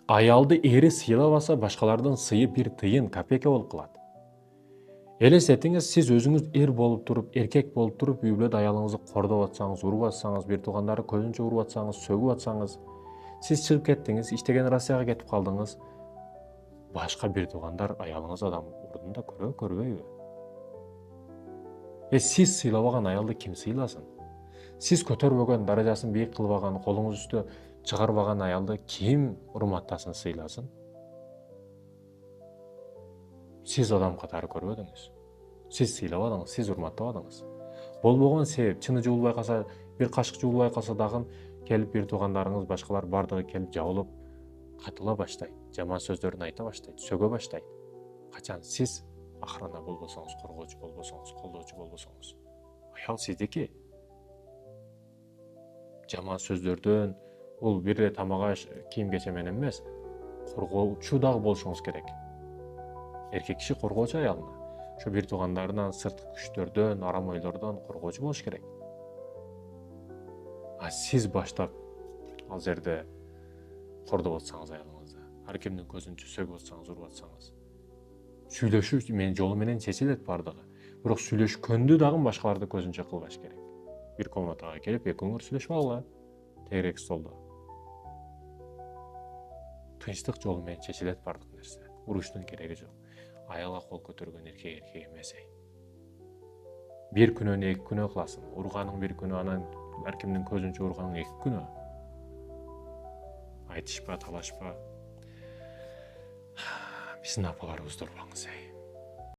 Аялды ери сыйлабаса, башкалардын сыйы бир тыйын, копейка болуп калат. Элестетиңиз, сиз өзүңүз эр болуп туруп, эркек болуп туруп, үй бүлөдө аялыңызды кордоп атсаңыз, уруп атсаңыз, бир туугандары көзүнчө уруп атсаңыз, сөгүп атсаңыз, сиз чыгып кеттиңиз, иштеген Россияга кетип калдыңыз. Башка бир туугандар аялыңыз адам урдунда көрбөйбү? Сиз сыйлабаган аялды ким сыйласын? Сиз көтөрбөгөн, даражасын бийик кылбаган, колуңуз үстө чыгарбаган аялды ким урматтасын, сыйласын? Сиз адам катары көрбөдүңүз. Сиз сыйлабадыңыз, сиз урматтабадыңыз. Болбогон себеп, чыны жуулбай калса, бир кашык жуулбай калса дагы келип бир туугандарыңыз, башкалар бардыгы келип жабылып катыла баштайт, жаман сөздөрүн айта баштайт, сөгө баштайт. Качан сиз акырына болбосоңуз, коргоочу болбосоңуз, колдоочу болбосоңуз, аял сиздики. Жаман сөздөрдөн, бул бир эле тамак аш, кийим кече менен эмес, коргоочу дагы болушуңуз керек. Эркек киши коргоочу аялына, ошо бир туугандарынан, сырткы күчтөрдөн, арам ойлордон коргоочу болуш керек. А сиз баштап ал жерде кордоп атсаңыз аялыңызды, ар кимдин көзүнчө сөгүп атсаңыз, уруп атсаңыз, сүйлөшүү менен жолу менен чечилет бардыгы. Бирок сүйлөшкөндү дагы башкаларды көзүнчө кылбаш керек. Бир комнатага келип, экөөңөр сүйлөшүп алгыла, тегерек столдо. Тынчтык жолу менен чечилет бардык нерсе. Уруштун кереги жок. Аялга кол көтөргөн эркек эмес. Бир күнөөнү 2 күнөө кыласың. Урганың бир күнөө, анан ар кимдин көзүнчө урганың 2 күнөө. Айтышпа, талашпа. Биздин апаларыбызды урбаңыз.